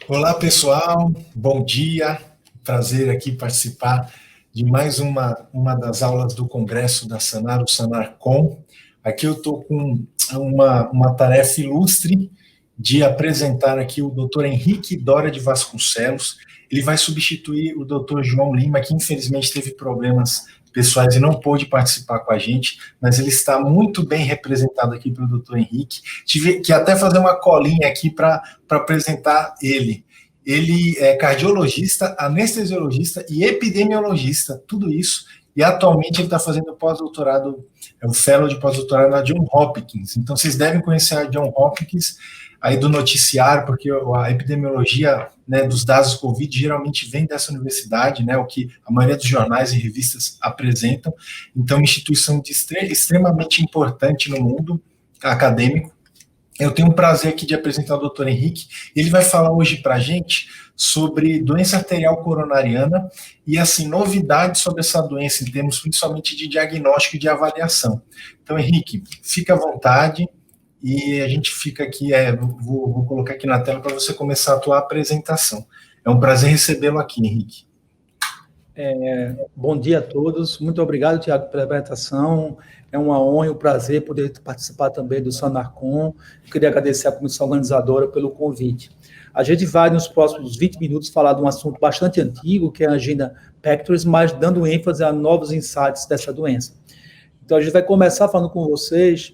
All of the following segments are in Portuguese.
Olá, pessoal. Bom dia. Prazer aqui participar de mais uma das aulas do Congresso da Sanar, o SanarCon. Aqui eu estou com uma tarefa ilustre de apresentar aqui o Dr. Henrique Dória de Vasconcelos. Ele vai substituir o Dr. João Lima, que infelizmente teve problemas pessoais e não pôde participar com a gente, mas ele está muito bem representado aqui pelo Dr. Henrique. Tive que até fazer uma colinha aqui para apresentar ele. Ele é cardiologista, anestesiologista e epidemiologista, tudo isso. E atualmente ele está fazendo pós-doutorado, é o fellow de pós-doutorado na Johns Hopkins. Então vocês devem conhecer a Johns Hopkins aí do noticiário, porque a epidemiologia, né, dos dados Covid geralmente vem dessa universidade, né, o que a maioria dos jornais e revistas apresentam. Então, instituição extremamente importante no mundo acadêmico. Eu tenho o prazer aqui de apresentar o Dr. Henrique. Ele vai falar hoje para a gente sobre doença arterial coronariana e, assim, novidades sobre essa doença em termos principalmente de diagnóstico e de avaliação. Então, Henrique, fica à vontade e a gente fica aqui, vou colocar aqui na tela para você começar a tua apresentação. É um prazer recebê-lo aqui, Henrique. Bom dia a todos. Muito obrigado, Tiago, pela apresentação. É uma honra e um prazer poder participar também do SanarCon. Eu queria agradecer à comissão organizadora pelo convite. A gente vai, nos próximos 20 minutos, falar de um assunto bastante antigo, que é a angina pectoris, mas dando ênfase a novos insights dessa doença. Então, a gente vai começar falando com vocês,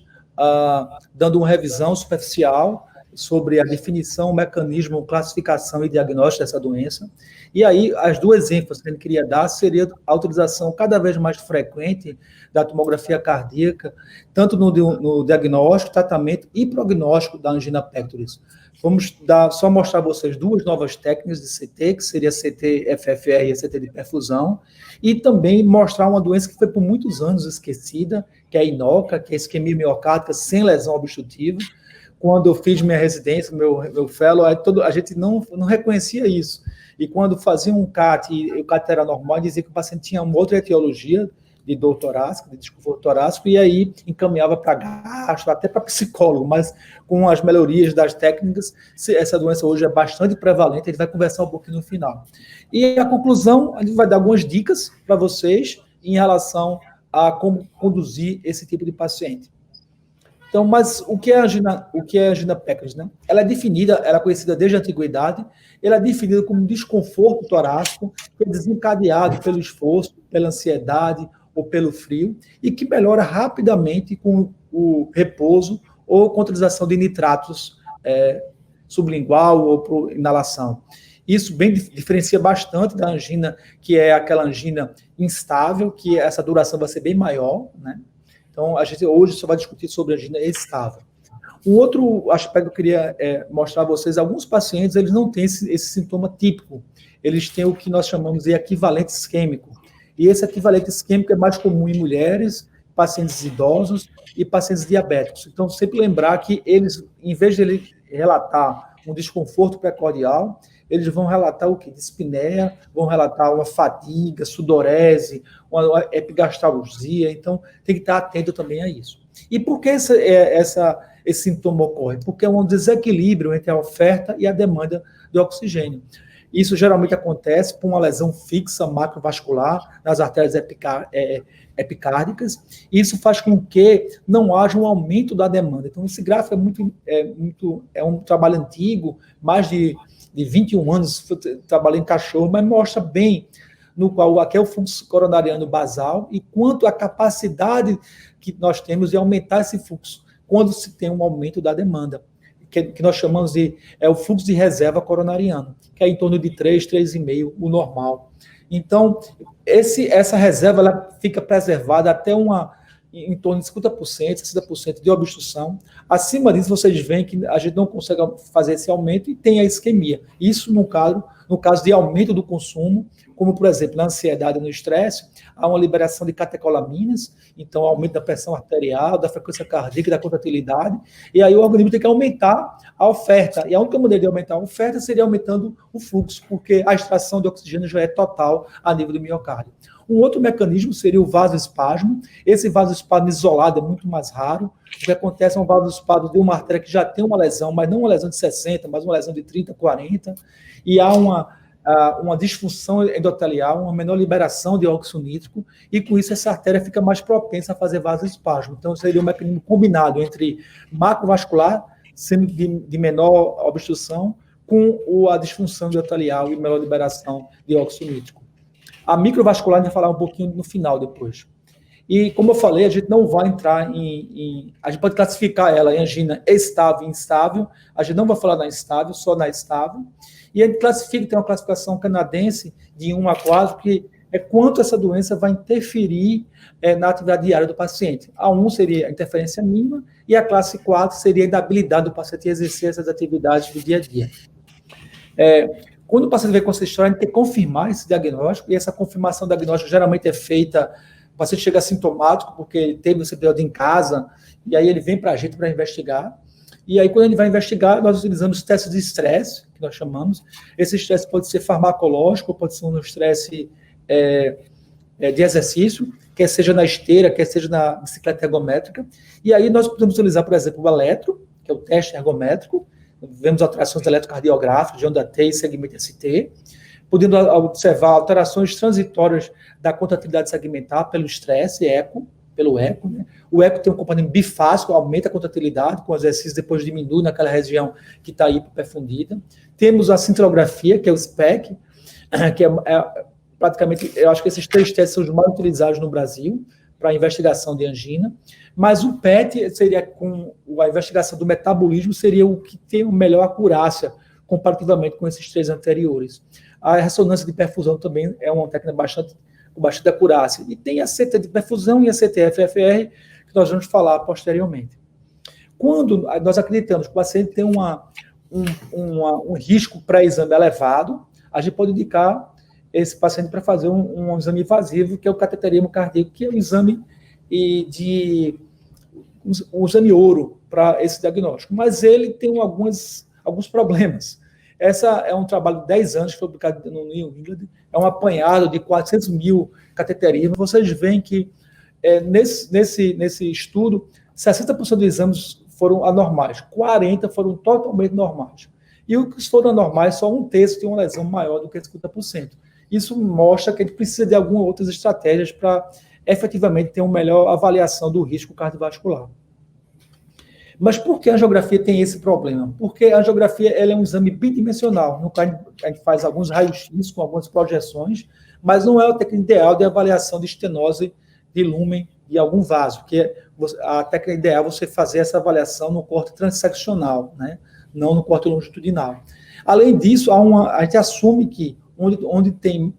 dando uma revisão superficial sobre a definição, mecanismo, classificação e diagnóstico dessa doença. E aí, as duas ênfases que a gente queria dar seria a utilização cada vez mais frequente da tomografia cardíaca, tanto no diagnóstico, tratamento e prognóstico da angina pectoris. Vamos só mostrar a vocês duas novas técnicas de CT, que seria CT FFR e CT de perfusão, e também mostrar uma doença que foi por muitos anos esquecida, que é a INOCA, que é a isquemia miocárdica sem lesão obstrutiva. Quando eu fiz minha residência, meu fellow, a gente não reconhecia isso. E quando fazia um CAT, e o CAT era normal, dizia que o paciente tinha uma outra etiologia de dor torácica, de desconforto torácico, e aí encaminhava para gastro, até para psicólogo, mas com as melhorias das técnicas, essa doença hoje é bastante prevalente, a gente vai conversar um pouquinho no final. E a conclusão, a gente vai dar algumas dicas para vocês em relação a como conduzir esse tipo de paciente. Então, mas o que é a angina pectoris, né? Ela é definida, ela é conhecida desde a antiguidade, ela é definida como um desconforto torácico que é desencadeado pelo esforço, pela ansiedade ou pelo frio e que melhora rapidamente com o repouso ou com a utilização de nitratos sublingual ou por inalação. Isso bem diferencia bastante da angina, que é aquela angina instável, que essa duração vai ser bem maior, né? Então, a gente hoje só vai discutir sobre a angina estável. Um outro aspecto que eu queria mostrar a vocês, alguns pacientes, eles não têm esse sintoma típico. Eles têm o que nós chamamos de equivalente isquêmico. E esse equivalente isquêmico é mais comum em mulheres, pacientes idosos e pacientes diabéticos. Então, sempre lembrar que eles, em vez de ele relatar um desconforto precordial, eles vão relatar o quê? Dispneia, vão relatar uma fadiga, sudorese, uma epigastralgia, então tem que estar atento também a isso. E por que esse sintoma ocorre? Porque é um desequilíbrio entre a oferta e a demanda de oxigênio. Isso geralmente acontece por uma lesão fixa macrovascular nas artérias epicárdicas, e isso faz com que não haja um aumento da demanda. Então, esse gráfico é um trabalho antigo, mais de 21 anos, trabalhei em cachorro, mas mostra bem no qual aqui é o fluxo coronariano basal e quanto a capacidade que nós temos de aumentar esse fluxo quando se tem um aumento da demanda, que nós chamamos de o fluxo de reserva coronariano, que é em torno de 3, 3,5, o normal. Então, essa reserva ela fica preservada até em torno de 50%, 60% de obstrução. Acima disso, vocês veem que a gente não consegue fazer esse aumento e tem a isquemia. Isso no caso de aumento do consumo, como, por exemplo, na ansiedade e no estresse, há uma liberação de catecolaminas, então aumento da pressão arterial, da frequência cardíaca, da contratilidade, e aí o organismo tem que aumentar a oferta. E a única maneira de aumentar a oferta seria aumentando o fluxo, porque a extração de oxigênio já é total a nível do miocárdio. Um outro mecanismo seria o vasoespasmo. Esse vasoespasmo isolado é muito mais raro. O que acontece é um vasoespasmo de uma artéria que já tem uma lesão, mas não uma lesão de 60, mas uma lesão de 30, 40, e há uma disfunção endotelial, uma menor liberação de óxido nítrico, e com isso essa artéria fica mais propensa a fazer vasoespasmo. Então seria um mecanismo combinado entre macrovascular, sendo de menor obstrução, com a disfunção endotelial e menor liberação de óxido nítrico. A microvascular, a gente vai falar um pouquinho no final depois. E, como eu falei, a gente não vai entrar a gente pode classificar ela em angina estável e instável. A gente não vai falar na instável, só na estável. E a gente classifica, tem uma classificação canadense de 1 a 4, que é quanto essa doença vai interferir na atividade diária do paciente. A 1 seria a interferência mínima, e a classe 4 seria a inabilidade do paciente exercer essas atividades do dia a dia. Quando o paciente vem com essa história, a gente tem que confirmar esse diagnóstico, e essa confirmação do diagnóstico geralmente é feita, o paciente chega assintomático, porque ele teve esse período em casa, e aí ele vem para a gente para investigar, e aí quando ele vai investigar, nós utilizamos testes de estresse, que nós chamamos. Esse estresse pode ser farmacológico, pode ser um estresse de exercício, quer seja na esteira, quer seja na bicicleta ergométrica, e aí nós podemos utilizar, por exemplo, o eletro, que é o teste ergométrico. Vemos alterações eletrocardiográficas de onda T e segmento ST, podendo observar alterações transitórias da contratilidade segmentar pelo estresse, pelo eco. Né? O eco tem um componente bifásico, aumenta a contratilidade, com o exercício depois diminui naquela região que está hiperfundida. Temos a cintilografia, que é o SPEC, que praticamente, eu acho que esses 3 testes são os mais utilizados no Brasil, para a investigação de angina, mas o PET seria, com a investigação do metabolismo, seria o que tem a melhor acurácia comparativamente com esses 3 anteriores. A ressonância de perfusão também é uma técnica com bastante acurácia. E tem a CT de perfusão e a CT-FFR, que nós vamos falar posteriormente. Quando nós acreditamos que o paciente tem um risco pré-exame elevado, a gente pode indicar esse paciente para fazer um exame invasivo, que é o cateterismo cardíaco, que é o exame um exame ouro para esse diagnóstico. Mas ele tem alguns problemas. Essa é um trabalho de 10 anos, que foi publicado no New England, é um apanhado de 400 mil cateterismos. Vocês veem que nesse estudo, 60% dos exames foram anormais, 40% foram totalmente normais. E os que foram anormais, só 1/3 tem uma lesão maior do que 50%. Isso mostra que a gente precisa de algumas outras estratégias para efetivamente ter uma melhor avaliação do risco cardiovascular. Mas por que a angiografia tem esse problema? Porque a angiografia ela é um exame bidimensional, no qual a gente faz alguns raios-x com algumas projeções, mas não é a técnica ideal de avaliação de estenose de lúmen de algum vaso, que a técnica ideal é você fazer essa avaliação no corte transeccional, né? Não no corte longitudinal. Além disso, a gente assume que onde tem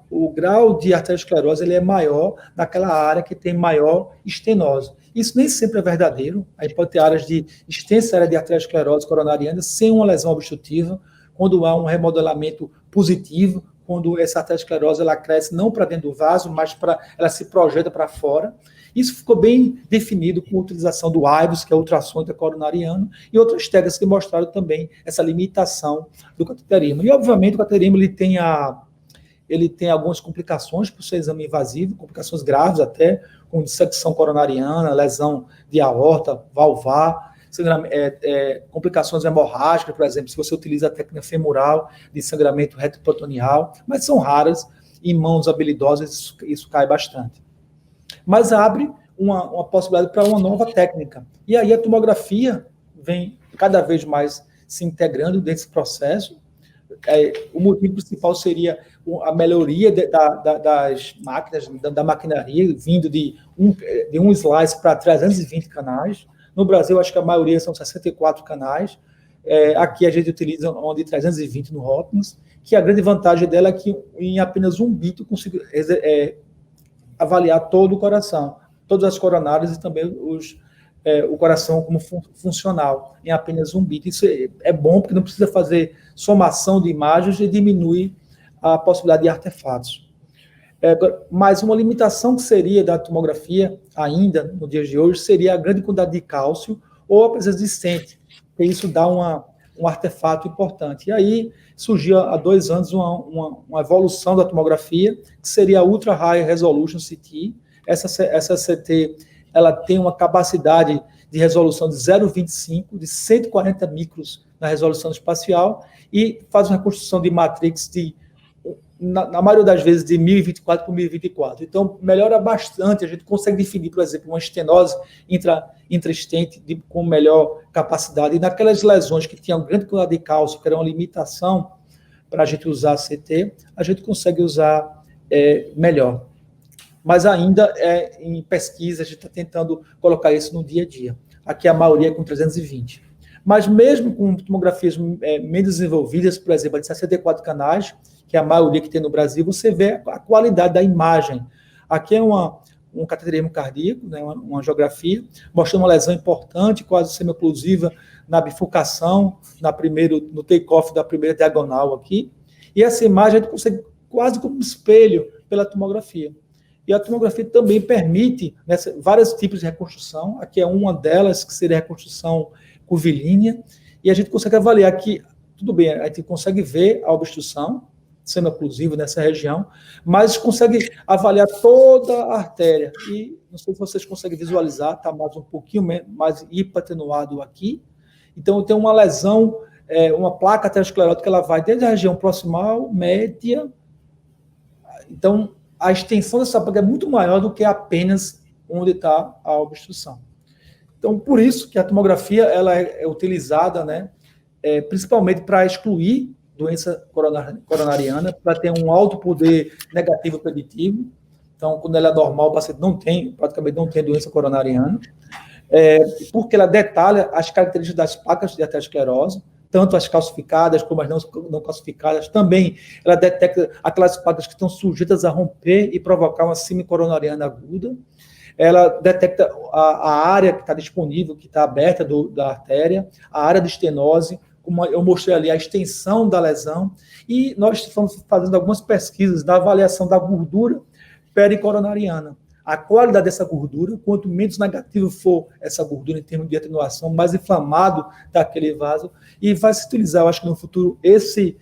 o grau de arteriosclerose ele é maior naquela área que tem maior estenose. Isso nem sempre é verdadeiro. A gente pode ter áreas de extensa área de arteriosclerose coronariana sem uma lesão obstrutiva, quando há um remodelamento positivo, quando essa arteriosclerose ela cresce não para dentro do vaso, mas ela se projeta para fora. Isso ficou bem definido com a utilização do IVUS, que é o ultrassom intracoronariano, e outras técnicas que mostraram também essa limitação do cateterismo. E, obviamente, o cateterismo ele tem algumas complicações por ser exame invasivo, complicações graves até, com dissecção coronariana, lesão de aorta, valvar, complicações hemorrágicas, por exemplo, se você utiliza a técnica femoral de sangramento retroperitoneal, mas são raras, em mãos habilidosas isso cai bastante. Mas abre uma possibilidade para uma nova técnica. E aí a tomografia vem cada vez mais se integrando desse processo. O motivo principal seria a melhoria das máquinas, da maquinaria, vindo de um slice para 320 canais. No Brasil, acho que a maioria são 64 canais. Aqui a gente utiliza onde 320 no Hopkins, que a grande vantagem dela é que em apenas um bit eu consigo avaliar todo o coração, todas as coronárias e também o coração como funcional, em apenas um bit. Isso é bom porque não precisa fazer somação de imagens e diminui a possibilidade de artefatos. Mas uma limitação que seria da tomografia, ainda no dia de hoje, seria a grande quantidade de cálcio ou a presença de stent, porque isso dá uma um artefato importante. E aí surgiu há 2 anos uma evolução da tomografia, que seria a Ultra High Resolution CT. Essa CT ela tem uma capacidade de resolução de 0,25, de 140 micros na resolução espacial, e faz uma reconstrução de matrix na maioria das vezes, de 1024 por 1024. Então, melhora bastante, a gente consegue definir, por exemplo, uma estenose intra-estente com melhor capacidade. E naquelas lesões que tinham grande quantidade de cálcio, que era uma limitação para a gente usar a CT, a gente consegue usar melhor. Mas ainda em pesquisa, a gente está tentando colocar isso no dia a dia. Aqui a maioria é com 320. Mas mesmo com tomografias menos desenvolvidas, por exemplo, de 64 canais, que é a maioria que tem no Brasil, você vê a qualidade da imagem. Aqui é um cateterismo cardíaco, né, uma angiografia, mostrando uma lesão importante, quase semi-oclusiva, na bifurcação, no take-off da primeira diagonal aqui. E essa imagem a gente consegue quase como um espelho pela tomografia. E a tomografia também permite vários tipos de reconstrução. Aqui é uma delas, que seria a reconstrução curvilínea, e a gente consegue avaliar que, tudo bem, a gente consegue ver a obstrução semi-oclusiva nessa região, mas consegue avaliar toda a artéria. E não sei se vocês conseguem visualizar, está mais um pouquinho mais hipoatenuado aqui. Então, tem uma lesão, uma placa aterosclerótica, ela vai desde a região proximal, média. Então, a extensão dessa placa é muito maior do que apenas onde está a obstrução. Então, por isso que a tomografia ela é utilizada, né, principalmente para excluir doença coronariana, para ter um alto poder negativo preditivo. Então, quando ela é normal, o paciente praticamente não tem doença coronariana, porque ela detalha as características das placas de aterosclerose, tanto as calcificadas como as não calcificadas. Também ela detecta aquelas placas que estão sujeitas a romper e provocar uma síndrome coronariana aguda. Ela detecta a área que está disponível, que está aberta da artéria, a área de estenose, como eu mostrei ali, a extensão da lesão. E nós estamos fazendo algumas pesquisas da avaliação da gordura pericoronariana. A qualidade dessa gordura, quanto menos negativo for essa gordura em termos de atenuação, mais inflamado daquele vaso, e vai se utilizar, eu acho que no futuro, esse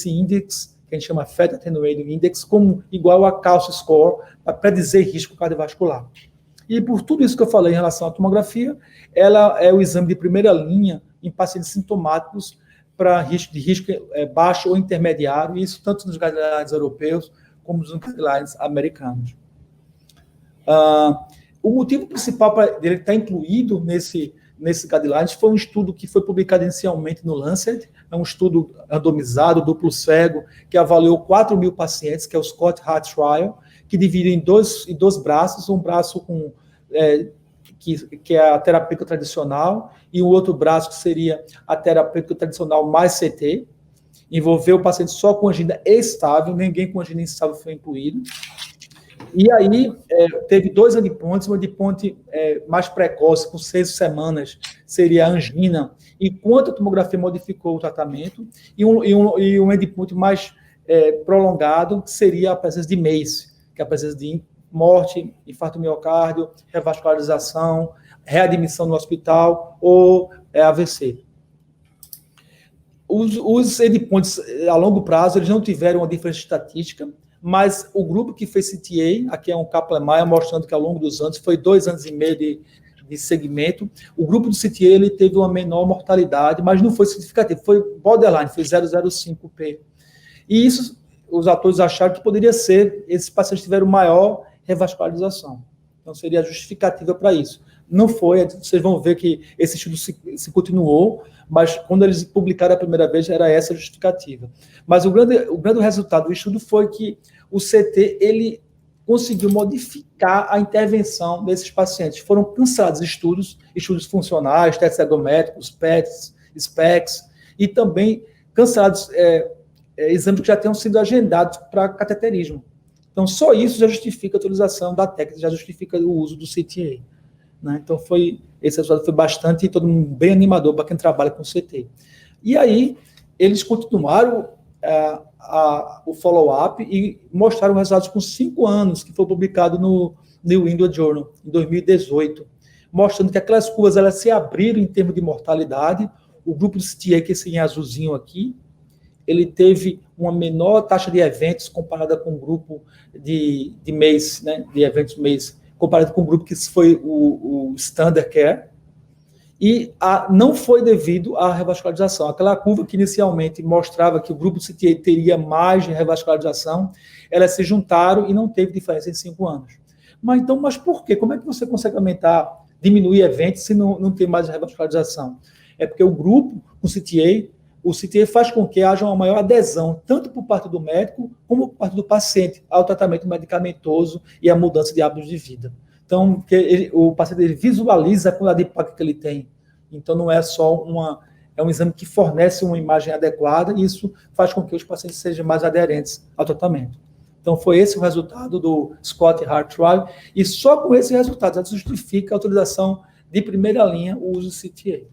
índice, que a gente chama Fat Attenuating Index, como igual a Calcio Score, para predizer risco cardiovascular. E por tudo isso que eu falei em relação à tomografia, ela é o exame de primeira linha em pacientes sintomáticos para risco baixo ou intermediário, e isso tanto nos guidelines europeus como nos guidelines americanos. O motivo principal para ele estar incluído nesse guidelines foi um estudo que foi publicado inicialmente no Lancet, é um estudo randomizado, duplo cego, que avaliou 4.000 pacientes, que é o Scott Hart Trial, que divide em dois braços, um braço que é a terapêutica tradicional, e o outro braço que seria a terapêutica tradicional mais CT, envolveu o paciente só com angina estável, ninguém com angina instável foi incluído. E aí, teve 2 endpoints, um endpoint mais precoce, com 6 semanas, seria a angina, e quanto a tomografia modificou o tratamento, e um endpoint mais prolongado, que seria a presença de MACE, que é a presença de morte, infarto miocárdio, revascularização, readmissão no hospital ou AVC. Os endpoints a longo prazo, eles não tiveram uma diferença estatística, mas o grupo que fez CTA, aqui é um Kaplan-Meier, mostrando que ao longo dos anos, foi 2 anos e meio de segmento, o grupo do CTA ele teve uma menor mortalidade, mas não foi significativo, foi borderline, foi 0,05p. E isso, os autores acharam que poderia ser, esses pacientes tiveram maior revascularização. Então, seria justificativa para isso. Não foi, vocês vão ver que esse estudo se continuou, mas quando eles publicaram a primeira vez, era essa a justificativa. Mas o grande resultado do estudo foi que o CT, ele conseguiu modificar a intervenção desses pacientes. Foram cancelados estudos funcionais, testes ergométricos, PETs, SPECs, e também cancelados exames que já tenham sido agendados para cateterismo. Então, só isso já justifica a utilização da técnica, já justifica o uso do CTA. Né? Então, esse resultado foi bastante, todo mundo bem animador para quem trabalha com CT. E aí, eles continuaram o follow-up e mostraram resultados com 5 anos, que foi publicado no New England Journal, em 2018, mostrando que aquelas curvas elas se abriram em termos de mortalidade, o grupo do CTA, que é esse em azulzinho aqui, ele teve uma menor taxa de eventos comparada com o grupo de mês, né, de eventos mês, comparado com o grupo que foi o Standard Care, e não foi devido à revascularização. Aquela curva que inicialmente mostrava que o grupo CTA teria mais de revascularização, elas se juntaram e não teve diferença em 5 anos. Mas por quê? Como é que você consegue diminuir eventos se não tem mais revascularização? É porque o grupo, o CTA faz com que haja uma maior adesão, tanto por parte do médico, como por parte do paciente, ao tratamento medicamentoso e à mudança de hábitos de vida. Então, o paciente ele visualiza a quantidade de impacto que ele tem. Então, não é só é um exame que fornece uma imagem adequada, e isso faz com que os pacientes sejam mais aderentes ao tratamento. Então, foi esse o resultado do Scott Hart Trial, e só com esse resultado já justifica a utilização de primeira linha, o uso do CTA.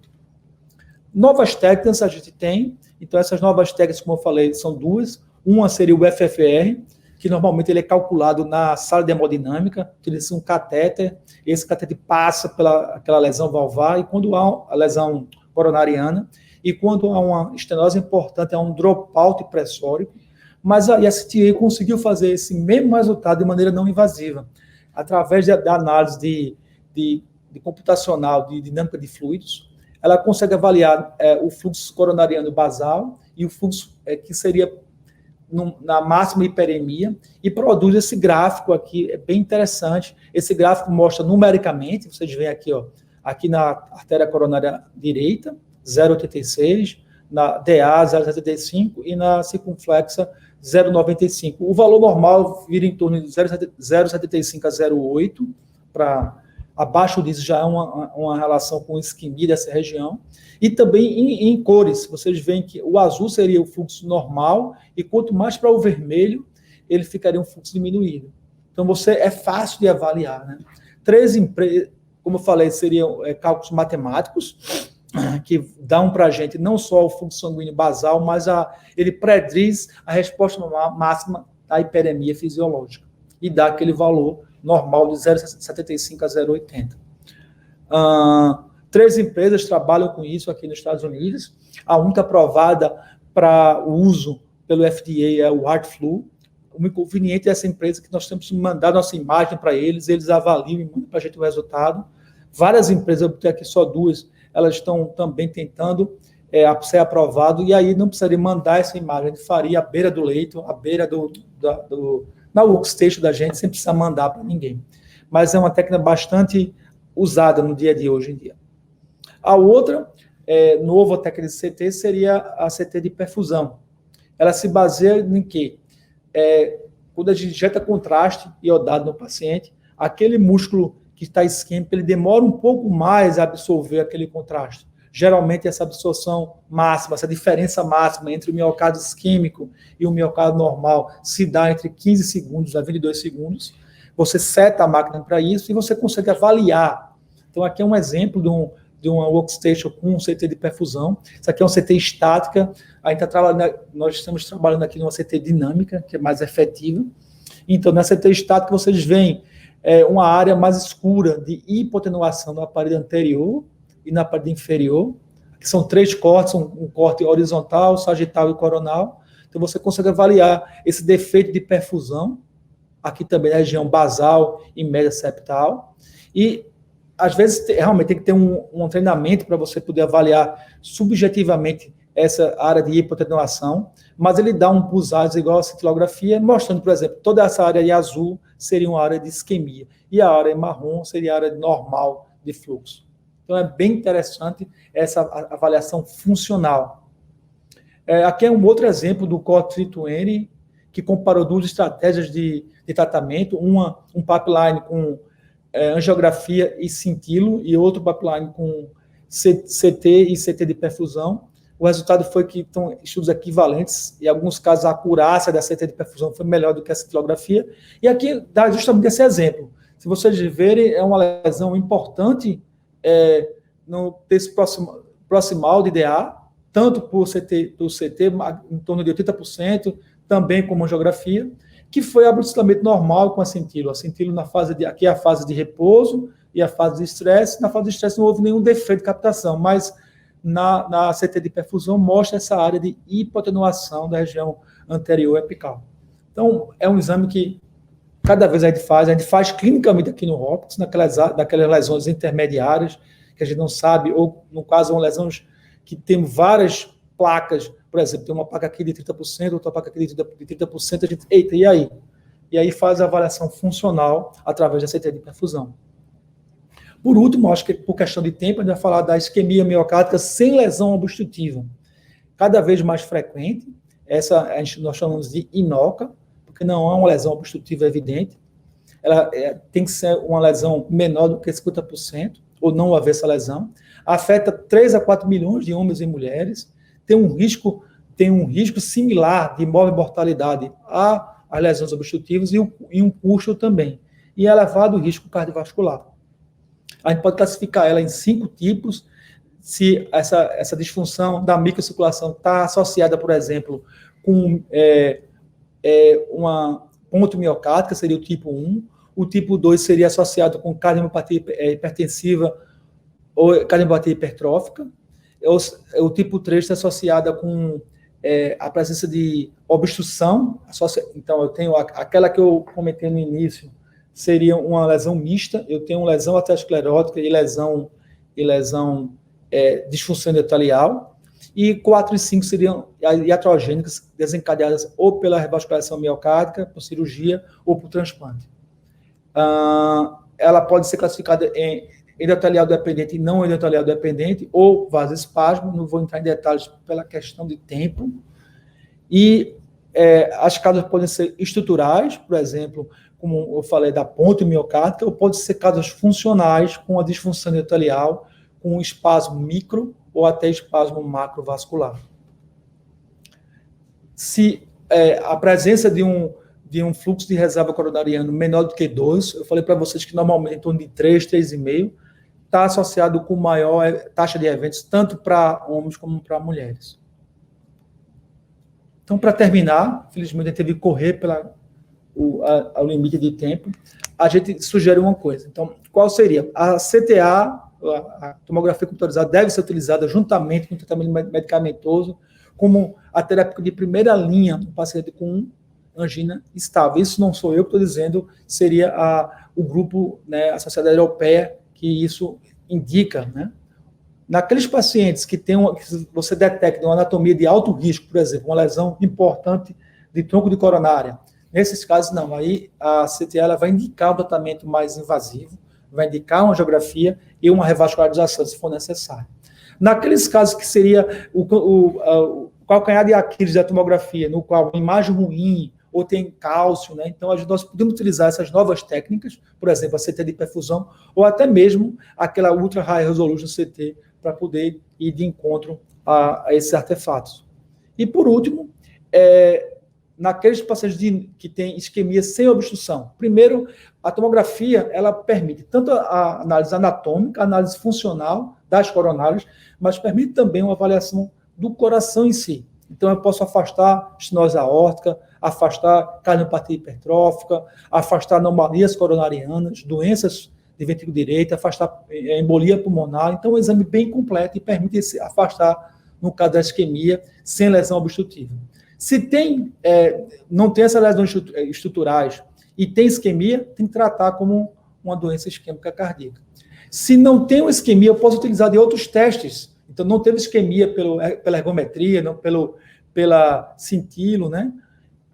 Novas técnicas a gente tem, então essas novas técnicas, como eu falei, são duas. Uma seria o FFR, que normalmente ele é calculado na sala de hemodinâmica, utiliza um catéter, esse catéter passa aquela lesão valvar, e quando há a lesão coronariana, e quando há uma estenose importante, há um dropout pressórico, mas aí a CTA conseguiu fazer esse mesmo resultado de maneira não invasiva, através da análise de computacional de dinâmica de fluidos. Ela consegue avaliar o fluxo coronariano basal e o fluxo que seria na máxima hiperemia, e produz esse gráfico aqui, é bem interessante. Esse gráfico mostra numericamente, vocês veem aqui, aqui na artéria coronária direita, 0,86, na DA 0,75 e na circunflexa 0,95. O valor normal vira em torno de 0,75 a 0,8, abaixo disso já é uma relação com isquemia dessa região. E também em cores, vocês veem que o azul seria o fluxo normal, e quanto mais para o vermelho, ele ficaria um fluxo diminuído. Então, é fácil de avaliar, né? 3 empresas, como eu falei, seriam cálculos matemáticos, que dão para a gente não só o fluxo sanguíneo basal, mas ele prediz a resposta máxima à hiperemia fisiológica, e dá aquele valor normal de 0,75 a 0,80. 3 empresas trabalham com isso aqui nos Estados Unidos. A única aprovada para o uso pelo FDA é o HeartFlow. O inconveniente dessa empresa é que nós temos que mandar nossa imagem para eles avaliam e mandam para a gente o resultado. Várias empresas, eu botei aqui só 2, elas estão também tentando ser aprovado, e aí não precisaria mandar essa imagem, a gente faria à beira do leito, à beira na workstation da gente, sem precisar mandar para ninguém. Mas é uma técnica bastante usada no dia a dia, hoje em dia. A outra, nova técnica de CT, seria a CT de perfusão. Ela se baseia em quê? Quando a gente injeta contraste iodado no paciente, aquele músculo que está isquêmico, ele demora um pouco mais a absorver aquele contraste. Geralmente, essa absorção máxima, essa diferença máxima entre o miocárdio isquêmico e o miocárdio normal se dá entre 15 segundos a 22 segundos. Você seta a máquina para isso e você consegue avaliar. Então, aqui é um exemplo de uma workstation com um CT de perfusão. Isso aqui é um CT estática. Nós estamos trabalhando aqui numa CT dinâmica, que é mais efetiva. Então, na CT estática, vocês veem uma área mais escura de hipotenuação na parede anterior e na parede inferior. Aqui são 3 cortes, um corte horizontal, sagital e coronal. Então, você consegue avaliar esse defeito de perfusão, aqui também na região basal e média septal. E, às vezes, realmente tem que ter um treinamento para você poder avaliar subjetivamente essa área de hipotenuação, mas ele dá um pulsar igual a cintilografia, mostrando, por exemplo, toda essa área de azul seria uma área de isquemia, e a área marrom seria a área normal de fluxo. Então, é bem interessante essa avaliação funcional. Aqui é um outro exemplo do CORE-320, que comparou 2 estratégias de tratamento, um pipeline com angiografia e cintilo, e outro pipeline com CT e CT de perfusão. O resultado foi que estão estudos equivalentes, e em alguns casos a acurácia da CT de perfusão foi melhor do que a cintilografia. E aqui dá justamente esse exemplo. Se vocês verem, é uma lesão importante no terço proximal de DA, tanto por CT, em torno de 80%, também como angiografia, que foi absolutamente normal com a cintilo. A cintilo aqui é a fase de repouso e a fase de estresse. Na fase de estresse não houve nenhum defeito de captação, mas na CT de perfusão mostra essa área de hipotenuação da região anterior apical. Então, é um exame que cada vez a gente faz clinicamente aqui no Hopkins, naquelas lesões intermediárias, que a gente não sabe, ou no caso, são lesões que tem várias placas, por exemplo, tem uma placa aqui de 30%, outra placa aqui de 30%, a gente, eita, e aí? E aí faz a avaliação funcional através da CT de perfusão. Por último, acho que por questão de tempo, a gente vai falar da isquemia miocárdica sem lesão obstrutiva. Cada vez mais frequente, nós chamamos de INOCA, porque não é uma lesão obstrutiva evidente, ela tem que ser uma lesão menor do que 50%, ou não haver essa lesão, afeta 3 a 4 milhões de homens e mulheres, tem um risco similar de mortalidade às lesões obstrutivas e um custo também, e elevado risco cardiovascular. A gente pode classificar ela em 5 tipos, se essa disfunção da microcirculação está associada, por exemplo, com uma ponte miocárdica, seria o tipo 1, o tipo 2 seria associado com cardiomiopatia hipertensiva ou cardiomiopatia hipertrófica, o tipo 3 está associada com a presença de obstrução, então eu tenho aquela que eu comentei no início, seria uma lesão mista, eu tenho uma lesão aterosclerótica e lesão disfunção endotelial, e 4 e 5 seriam iatrogênicas desencadeadas ou pela revascularização miocárdica, por cirurgia ou por transplante. Ela pode ser classificada em endotelial dependente e não endotelial dependente, ou vasoespasmo, não vou entrar em detalhes pela questão de tempo, e as causas podem ser estruturais, por exemplo, como eu falei, da ponte miocárdica, ou pode ser causas funcionais, com a disfunção endotelial, com espasmo micro ou até espasmo macrovascular. Se a presença de um fluxo de reserva coronariano menor do que 2, eu falei para vocês que normalmente em torno de 3, 3,5, está associado com maior taxa de eventos, tanto para homens como para mulheres. Então, para terminar, infelizmente, a gente teve que correr ao limite de tempo, a gente sugere uma coisa. Então, qual seria? A CTA, a tomografia computadorizada, deve ser utilizada juntamente com o tratamento medicamentoso como a terapia de primeira linha no paciente com angina estável. Isso não sou eu que estou dizendo, seria o grupo, né, a Sociedade Europeia, que isso indica, né? Naqueles pacientes que você detecta uma anatomia de alto risco, por exemplo, uma lesão importante de tronco de coronária, nesses casos não, aí a CTA ela vai indicar um tratamento mais invasivo, vai indicar uma angiografia e uma revascularização, se for necessário. Naqueles casos que seria o calcanhar de Aquiles da tomografia, no qual a imagem ruim ou tem cálcio, né? Então nós podemos utilizar essas novas técnicas, por exemplo, a CT de perfusão, ou até mesmo aquela Ultra High Resolution CT, para poder ir de encontro a esses artefatos. E por último, naqueles pacientes que têm isquemia sem obstrução. Primeiro, a tomografia, ela permite tanto a análise anatômica, a análise funcional das coronárias, mas permite também uma avaliação do coração em si. Então, eu posso afastar estenose aórtica, afastar cardiopatia hipertrófica, afastar anomalias coronarianas, doenças de ventrículo direito, afastar embolia pulmonar. Então, é um exame bem completo e permite afastar, no caso da isquemia, sem lesão obstrutiva. Se não tem essas lesões estruturais e tem isquemia, tem que tratar como uma doença isquêmica cardíaca. Se não tem uma isquemia, eu posso utilizar de outros testes. Então, não teve isquemia pela ergometria, não pela cintilo, né?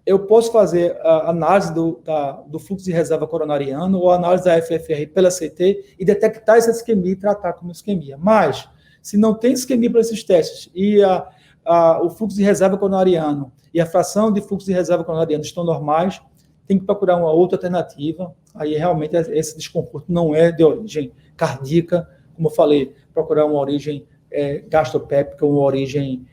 Eu posso fazer a análise do fluxo de reserva coronariano ou a análise da FFR pela CT e detectar essa isquemia e tratar como isquemia. Mas, se não tem isquemia para esses testes e o fluxo de reserva coronariano e a fração de fluxo de reserva coronariano estão normais, tem que procurar uma outra alternativa. Aí, realmente, esse desconforto não é de origem cardíaca, como eu falei, procurar uma origem gastropéptica, uma origem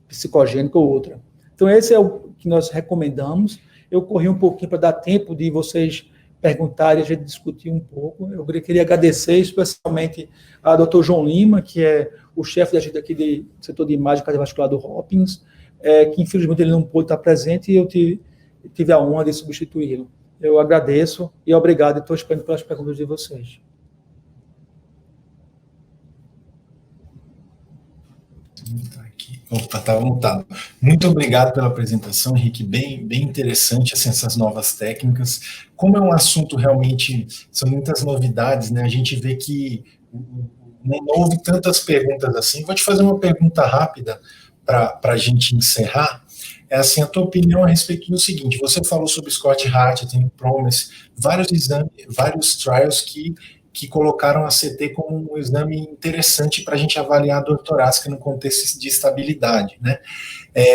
psicogênica ou outra. Então, esse é o que nós recomendamos. Eu corri um pouquinho para dar tempo de vocês perguntarem, a gente discutir um pouco. Eu queria agradecer especialmente a Dr. João Lima, que é o chefe da gente aqui do setor de imagem cardiovascular do Hopkins, que infelizmente ele não pôde estar presente e eu tive a honra de substituí-lo. Eu agradeço e obrigado e estou esperando pelas perguntas de vocês. Aqui. Opa, está montado. Muito obrigado pela apresentação, Henrique, bem interessante assim, essas novas técnicas. Como é um assunto realmente, são muitas novidades, né? A gente vê que não houve tantas perguntas assim. Vou te fazer uma pergunta rápida para a gente encerrar. É assim, a tua opinião a respeito do seguinte, você falou sobre Scott Hart, tem Promise, vários exames, vários trials que colocaram a CT como um exame interessante para a gente avaliar a dor torácica no contexto de estabilidade, né?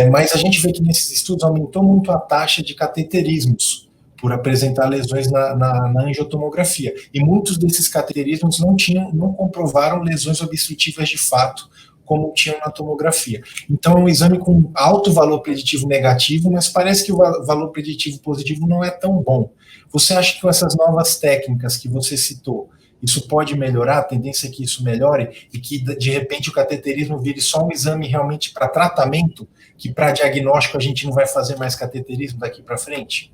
Mas a gente vê que nesses estudos aumentou muito a taxa de cateterismos por apresentar lesões na angiotomografia. E muitos desses cateterismos não comprovaram lesões obstrutivas de fato, como tinham na tomografia. Então, é um exame com alto valor preditivo negativo, mas parece que o valor preditivo positivo não é tão bom. Você acha que com essas novas técnicas que você citou, isso pode melhorar, a tendência é que isso melhore e que, de repente, o cateterismo vire só um exame realmente para tratamento, que para diagnóstico a gente não vai fazer mais cateterismo daqui para frente?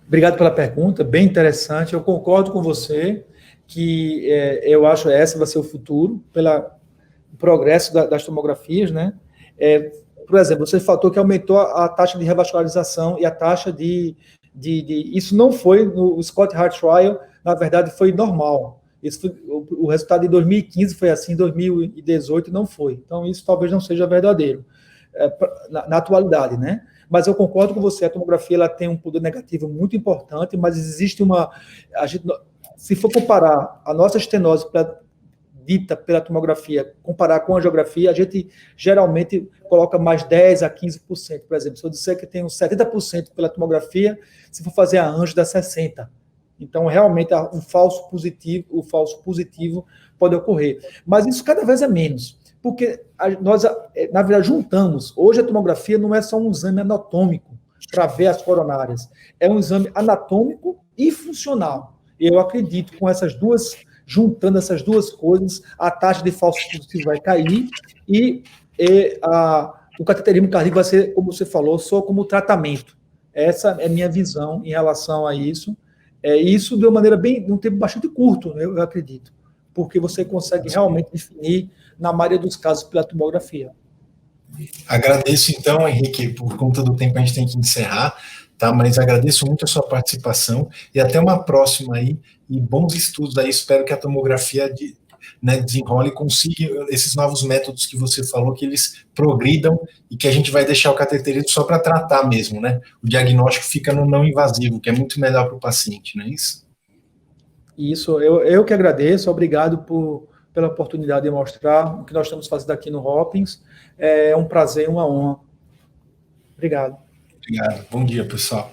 Obrigado pela pergunta, bem interessante. Eu concordo com você que eu acho que esse vai ser o futuro, pelo progresso das tomografias, né? Por exemplo, você falou que aumentou a taxa de revascularização e a taxa isso não foi no Scott Hart Trial, na verdade foi normal. O resultado de 2015 foi assim, em 2018 não foi. Então, isso talvez não seja verdadeiro na atualidade, né? Mas eu concordo com você, a tomografia ela tem um poder negativo muito importante, mas existe se for comparar a nossa estenose dita pela tomografia, comparar com a angiografia, a gente geralmente coloca mais 10% a 15%. Por exemplo, se eu disser que tem uns 70% pela tomografia, se for fazer a anjo, dá 60%. Então, realmente, o falso positivo pode ocorrer. Mas isso cada vez é menos, porque nós, na verdade, juntamos. Hoje, a tomografia não é só um exame anatômico para ver as coronárias, é um exame anatômico e funcional. Eu acredito com juntando essas duas coisas, a taxa de falso positivo vai cair e o cateterismo cardíaco vai ser, como você falou, só como tratamento. Essa é a minha visão em relação a isso. Isso de uma maneira num tempo bastante curto, eu acredito, porque você consegue realmente definir, na maioria dos casos, pela tomografia. Agradeço, então, Henrique, por conta do tempo a gente tem que encerrar, tá? Mas agradeço muito a sua participação e até uma próxima aí, e bons estudos aí, espero que a tomografia desenrole e consiga esses novos métodos que você falou, que eles progridam e que a gente vai deixar o cateterismo só para tratar mesmo, né? O diagnóstico fica no não invasivo, que é muito melhor para o paciente, não é isso? Isso, eu que agradeço, obrigado pela oportunidade de mostrar o que nós estamos fazendo aqui no Hopkins. É um prazer e uma honra. Obrigado. Obrigado. Bom dia, pessoal.